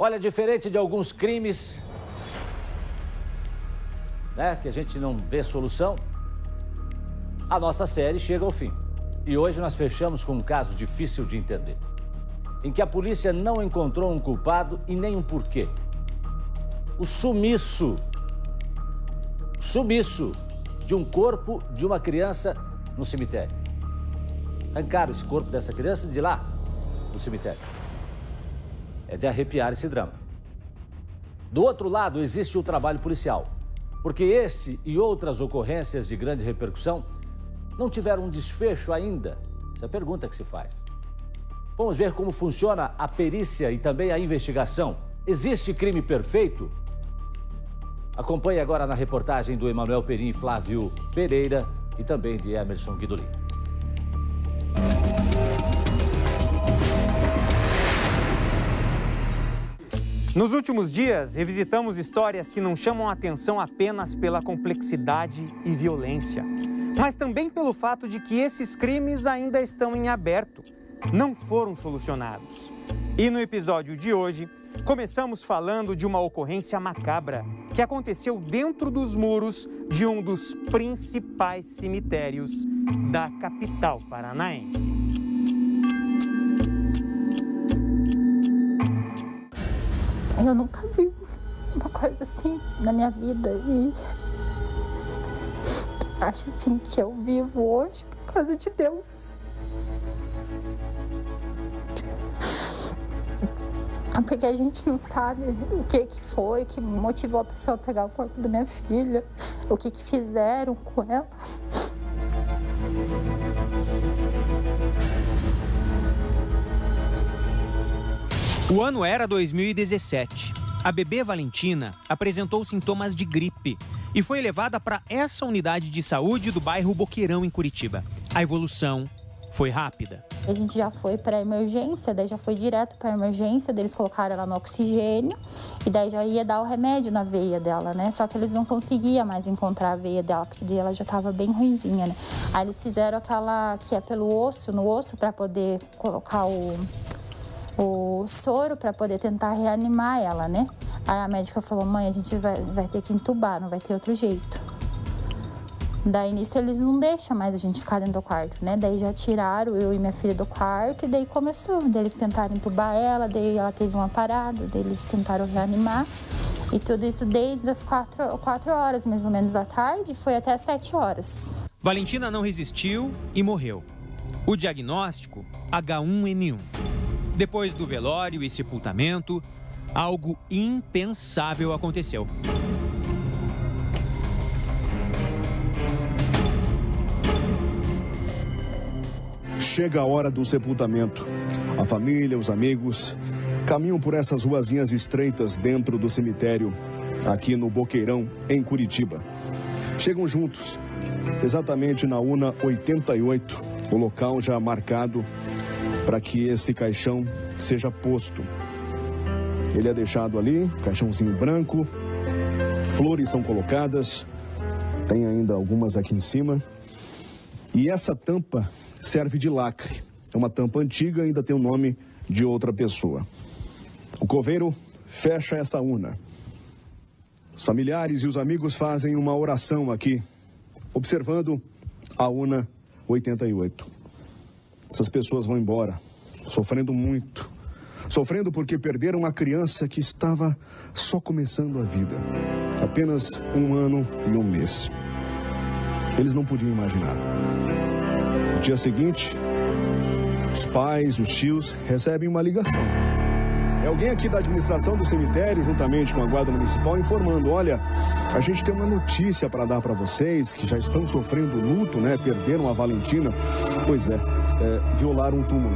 Olha, diferente de alguns crimes, né, que a gente não vê solução, a nossa série chega ao fim. E hoje nós fechamos com um caso difícil de entender, em que a polícia não encontrou um culpado e nem um porquê. O sumiço de um corpo de uma criança no cemitério. Arrancaram esse corpo dessa criança de lá, no cemitério. É de arrepiar esse drama. Do outro lado, existe o trabalho policial, porque este e outras ocorrências de grande repercussão não tiveram um desfecho ainda. Essa é a pergunta que se faz. Vamos ver como funciona a perícia e também a investigação. Existe crime perfeito? Acompanhe agora na reportagem do Emanuel Perim e Flávio Pereira e também de Emerson Guidolin. Nos últimos dias, revisitamos histórias que não chamam a atenção apenas pela complexidade e violência, mas também pelo fato de que esses crimes ainda estão em aberto, não foram solucionados. E no episódio de hoje, começamos falando de uma ocorrência macabra que aconteceu dentro dos muros de um dos principais cemitérios da capital paranaense. Eu nunca vi uma coisa assim na minha vida e acho assim que eu vivo hoje por causa de Deus. Porque a gente não sabe o que foi que motivou a pessoa a pegar o corpo da minha filha, o que fizeram com ela. O ano era 2017. A bebê Valentina apresentou sintomas de gripe e foi levada para essa unidade de saúde do bairro Boqueirão, em Curitiba. A evolução foi rápida. A gente já foi para a emergência, daí já foi direto para a emergência, daí eles colocaram ela no oxigênio e daí já ia dar o remédio na veia dela, né? Só que eles não conseguiam mais encontrar a veia dela, porque daí ela já estava bem ruinzinha, né? Aí eles fizeram aquela que é pelo osso, no osso, para poder colocar o soro para poder tentar reanimar ela, né? Aí a médica falou, mãe, a gente vai ter que entubar, não vai ter outro jeito. Daí nisso eles não deixam mais a gente ficar dentro do quarto, né? Daí já tiraram eu e minha filha do quarto e daí começou. Daí eles tentaram entubar ela, daí ela teve uma parada, daí eles tentaram reanimar. E tudo isso desde as 4 horas, mais ou menos, da tarde, foi até 7 horas. Valentina não resistiu e morreu. O diagnóstico, H1N1. Depois do velório e sepultamento, algo impensável aconteceu. Chega a hora do sepultamento. A família, os amigos, caminham por essas ruazinhas estreitas dentro do cemitério, aqui no Boqueirão, em Curitiba. Chegam juntos, exatamente na urna 88, o local já marcado para que esse caixão seja posto. Ele é deixado ali, caixãozinho branco, flores são colocadas, tem ainda algumas aqui em cima. E essa tampa serve de lacre. É uma tampa antiga, ainda tem o nome de outra pessoa. O coveiro fecha essa urna. Os familiares e os amigos fazem uma oração aqui, observando a urna 88. Essas pessoas vão embora, sofrendo muito. Sofrendo porque perderam a criança que estava só começando a vida. Apenas 1 ano e 1 mês. Eles não podiam imaginar. No dia seguinte, os pais, os tios, recebem uma ligação. É alguém aqui da administração do cemitério, juntamente com a guarda municipal, informando, olha, a gente tem uma notícia para dar para vocês, que já estão sofrendo luto, né? Perderam a Valentina. Pois é, violaram um túmulo.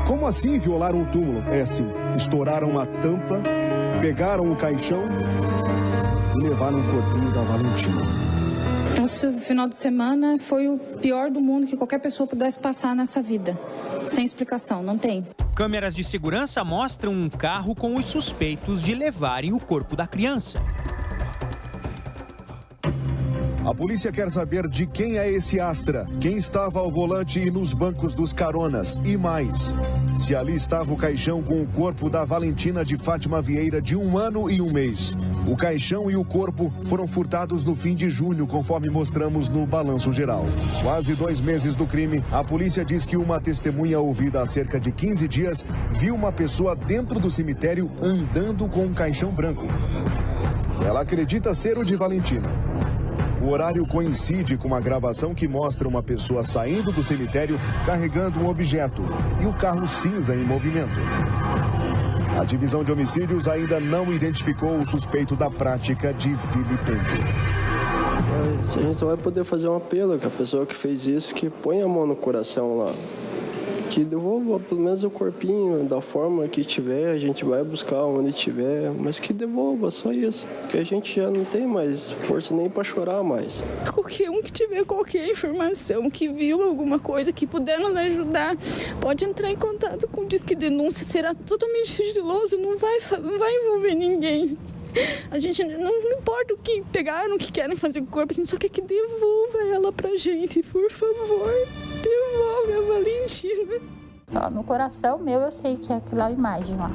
Como assim violaram um túmulo? É assim, estouraram a tampa, pegaram o caixão e levaram o corpinho da Valentina. Esse final de semana foi o pior do mundo que qualquer pessoa pudesse passar nessa vida. Sem explicação, não tem. Câmeras de segurança mostram um carro com os suspeitos de levarem o corpo da criança. A polícia quer saber de quem é esse Astra, quem estava ao volante e nos bancos dos caronas e mais. se ali estava o caixão com o corpo da Valentina de Fátima Vieira, de 1 ano e 1 mês. O caixão e o corpo foram furtados no fim de junho, conforme mostramos no balanço geral. Quase 2 meses do crime, a polícia diz que uma testemunha ouvida há cerca de 15 dias viu uma pessoa dentro do cemitério andando com um caixão branco. Ela acredita ser o de Valentina. O horário coincide com uma gravação que mostra uma pessoa saindo do cemitério carregando um objeto e o carro cinza em movimento. A divisão de homicídios ainda não identificou o suspeito da prática de vilipêndio. A gente só vai poder fazer um apelo que a pessoa que fez isso, que põe a mão no coração lá. Que devolva pelo menos o corpinho da forma que tiver, a gente vai buscar onde tiver, mas que devolva, só isso. Porque a gente já não tem mais força nem para chorar mais. Qualquer um que tiver qualquer informação, que viu alguma coisa, que puder nos ajudar, pode entrar em contato com o Disque Denúncia, será totalmente sigiloso, não vai envolver ninguém. A gente não importa o que pegaram, o que querem fazer com o corpo, a gente só quer que devolva ela pra gente, por favor. Devolve a Valentina. No coração meu eu sei que é aquela imagem lá.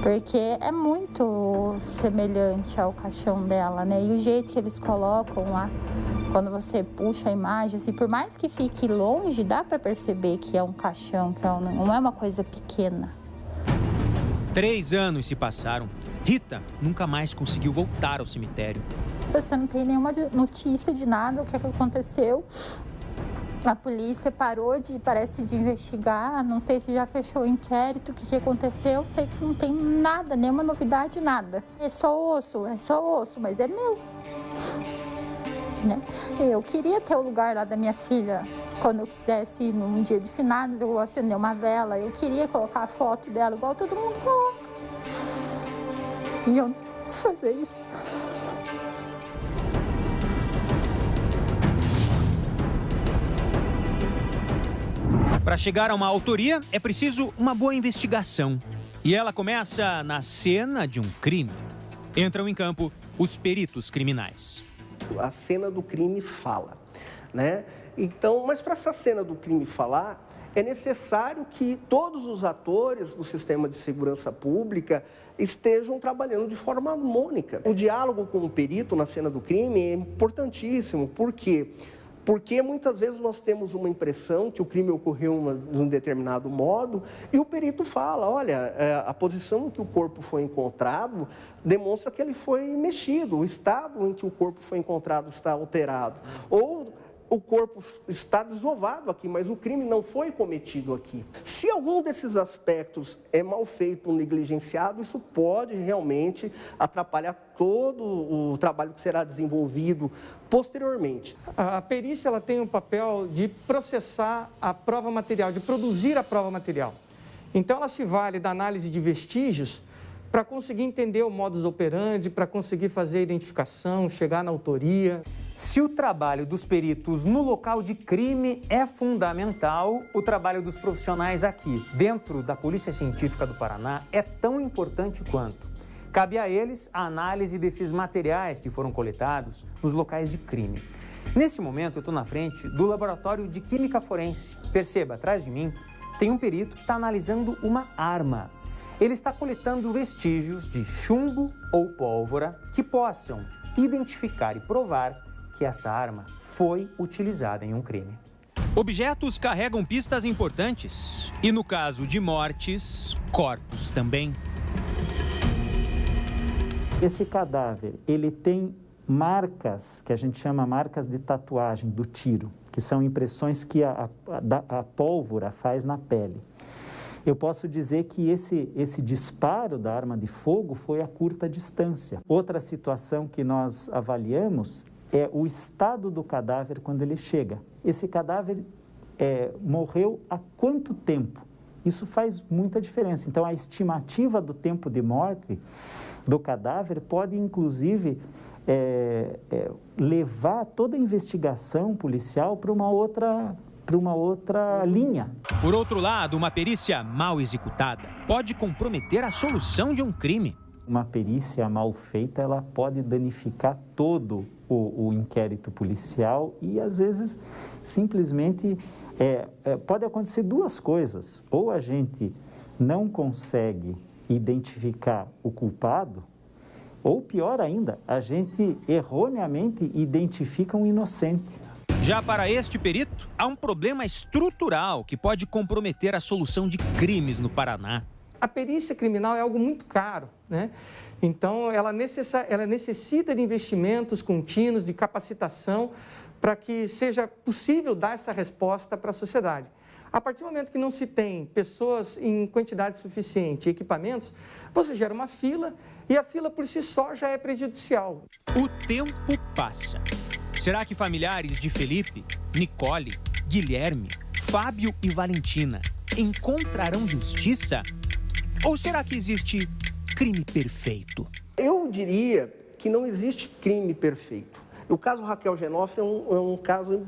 Porque é muito semelhante ao caixão dela, né? E o jeito que eles colocam lá, quando você puxa a imagem, assim, por mais que fique longe, dá pra perceber que é um caixão, que não é uma coisa pequena. 3 anos se passaram. Rita nunca mais conseguiu voltar ao cemitério. Você não tem nenhuma notícia de nada, o que aconteceu. A polícia parou de investigar, não sei se já fechou o inquérito, o que aconteceu, sei que não tem nada, nenhuma novidade, nada. É só osso, mas é meu. Né? Eu queria ter o lugar lá da minha filha, quando eu quisesse ir num dia de finados, eu acender uma vela, eu queria colocar a foto dela igual todo mundo coloca. E eu não posso fazer isso. Para chegar a uma autoria, é preciso uma boa investigação. E ela começa na cena de um crime. Entram em campo os peritos criminais. A cena do crime fala, né? Então, mas para essa cena do crime falar, é necessário que todos os atores do sistema de segurança pública estejam trabalhando de forma harmônica. O diálogo com o perito na cena do crime é importantíssimo. Por quê? Porque muitas vezes nós temos uma impressão que o crime ocorreu de um determinado modo e o perito fala, olha, a posição em que o corpo foi encontrado demonstra que ele foi mexido, o estado em que o corpo foi encontrado está alterado. Ou o corpo está desovado aqui, mas o crime não foi cometido aqui. Se algum desses aspectos é mal feito ou negligenciado, isso pode realmente atrapalhar todo o trabalho que será desenvolvido posteriormente. A perícia ela tem o papel de processar a prova material, de produzir a prova material. Então ela se vale da análise de vestígios para conseguir entender o modus operandi, para conseguir fazer a identificação, chegar na autoria. Se o trabalho dos peritos no local de crime é fundamental, o trabalho dos profissionais aqui, dentro da Polícia Científica do Paraná, é tão importante quanto. Cabe a eles a análise desses materiais que foram coletados nos locais de crime. Nesse momento, eu estou na frente do Laboratório de Química Forense. Perceba, atrás de mim tem um perito que está analisando uma arma. Ele está coletando vestígios de chumbo ou pólvora que possam identificar e provar que essa arma foi utilizada em um crime. Objetos carregam pistas importantes e, no caso de mortes, corpos também. Esse cadáver, ele tem marcas, que a gente chama marcas de tatuagem do tiro, que são impressões que a pólvora faz na pele. Eu posso dizer que esse disparo da arma de fogo foi a curta distância. Outra situação que nós avaliamos é o estado do cadáver quando ele chega. Esse cadáver morreu há quanto tempo? Isso faz muita diferença. Então, a estimativa do tempo de morte do cadáver pode, inclusive, levar toda a investigação policial para uma outra linha. Por outro lado, uma perícia mal executada pode comprometer a solução de um crime. Uma perícia mal feita, ela pode danificar todo o inquérito policial e, às vezes, simplesmente pode acontecer duas coisas. Ou a gente não consegue identificar o culpado, ou pior ainda, a gente erroneamente identifica um inocente. Já para este perito, há um problema estrutural que pode comprometer a solução de crimes no Paraná. A perícia criminal é algo muito caro, né? Então, ela necessita de investimentos contínuos, de capacitação, para que seja possível dar essa resposta para a sociedade. A partir do momento que não se tem pessoas em quantidade suficiente e equipamentos, você gera uma fila e a fila por si só já é prejudicial. O tempo passa. Será que familiares de Felipe, Nicole, Guilherme, Fábio e Valentina encontrarão justiça? Ou será que existe crime perfeito? Eu diria que não existe crime perfeito. O caso Raquel Genofre é um caso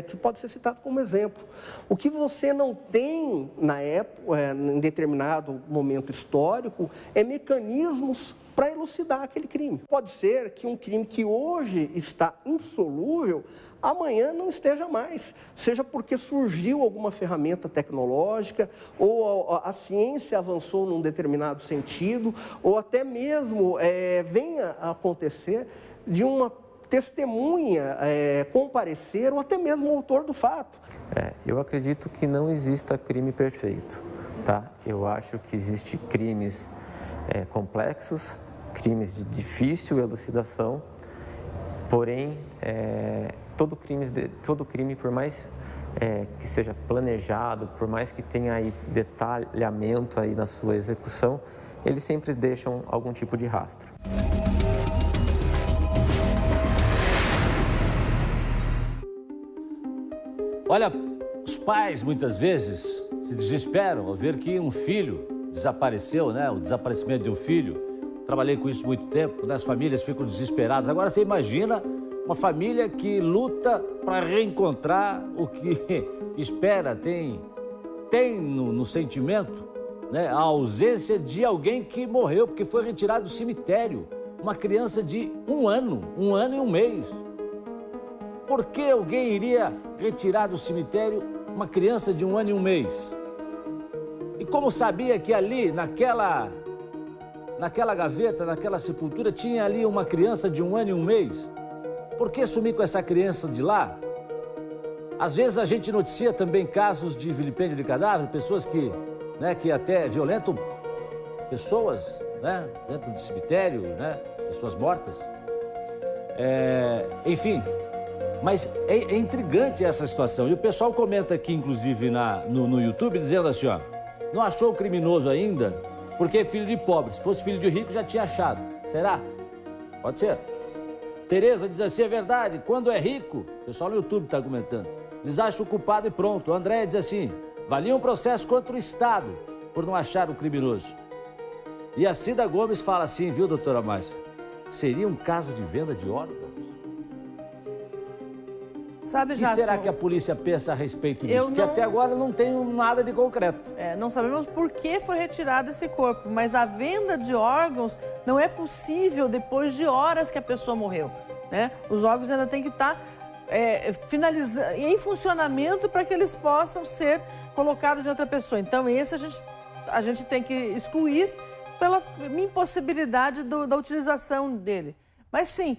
que pode ser citado como exemplo. O que você não tem na época, em determinado momento histórico, é mecanismos para elucidar aquele crime. Pode ser que um crime que hoje está insolúvel, amanhã não esteja mais, seja porque surgiu alguma ferramenta tecnológica, ou a ciência avançou num determinado sentido, ou até mesmo venha a acontecer de uma testemunha comparecer, ou até mesmo o autor do fato. Eu acredito que não exista crime perfeito, tá? Eu acho que existem crimes complexos, crimes de difícil elucidação, porém, todo crime, por mais que seja planejado, por mais que tenha aí detalhamento aí na sua execução, eles sempre deixam algum tipo de rastro. Olha, os pais muitas vezes se desesperam ao ver que um filho desapareceu, né? O desaparecimento de um filho. Trabalhei com isso muito tempo, as famílias ficam desesperadas. Agora você imagina uma família que luta para reencontrar o que espera, tem no sentimento, né? A ausência de alguém que morreu porque foi retirado do cemitério. Uma criança de 1 ano e 1 mês. Por que alguém iria retirar do cemitério uma criança de 1 ano e 1 mês? E como sabia que ali, naquela gaveta, naquela sepultura, tinha ali uma criança de 1 ano e 1 mês? Por que sumir com essa criança de lá? Às vezes a gente noticia também casos de vilipêndio de cadáver, pessoas que até violentam pessoas, né, dentro do cemitério, né, pessoas mortas. Enfim, mas é intrigante essa situação. E o pessoal comenta aqui, inclusive, no YouTube, dizendo assim, ó, não achou o criminoso ainda porque é filho de pobre. Se fosse filho de rico, já tinha achado. Será? Pode ser. Tereza diz assim, é verdade, quando é rico, o pessoal no YouTube está comentando, eles acham o culpado e pronto. O André diz assim, valia um processo contra o Estado por não achar o criminoso. E a Cida Gomes fala assim, viu, doutora Márcia? Seria um caso de venda de órgãos? Sabe, já, e será que a polícia pensa a respeito disso? Porque até agora não tem nada de concreto. Não sabemos por que foi retirado esse corpo, mas a venda de órgãos não é possível depois de horas que a pessoa morreu, né? Os órgãos ainda têm que estar em funcionamento para que eles possam ser colocados em outra pessoa. Então, esse a gente tem que excluir pela impossibilidade da utilização dele. Mas sim,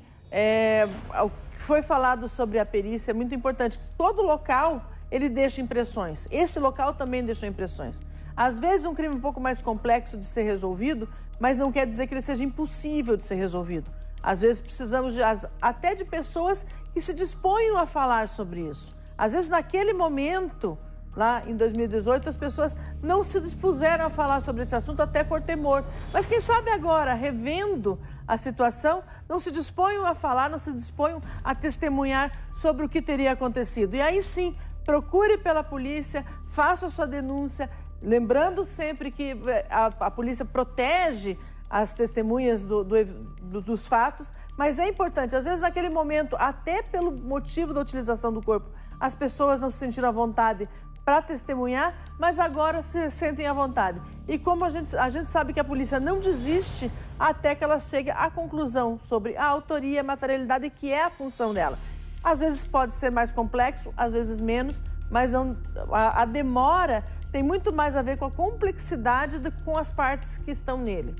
o que foi falado sobre a perícia é muito importante. Todo local, ele deixa impressões. Esse local também deixou impressões. Às vezes, um crime um pouco mais complexo de ser resolvido, mas não quer dizer que ele seja impossível de ser resolvido. Às vezes, precisamos até de pessoas que se disponham a falar sobre isso. Às vezes, naquele momento, lá em 2018, as pessoas não se dispuseram a falar sobre esse assunto até por temor. Mas quem sabe agora, revendo a situação, não se disponham a falar, não se disponham a testemunhar sobre o que teria acontecido. E aí sim, procure pela polícia, faça a sua denúncia, lembrando sempre que a polícia protege as testemunhas dos fatos, mas é importante, às vezes naquele momento, até pelo motivo da utilização do corpo, as pessoas não se sentiram à vontade para testemunhar, mas agora se sentem à vontade. E como a gente sabe que a polícia não desiste até que ela chegue à conclusão sobre a autoria, a materialidade, que é a função dela. Às vezes pode ser mais complexo, às vezes menos, mas não, a demora tem muito mais a ver com a complexidade do que com as partes que estão nele.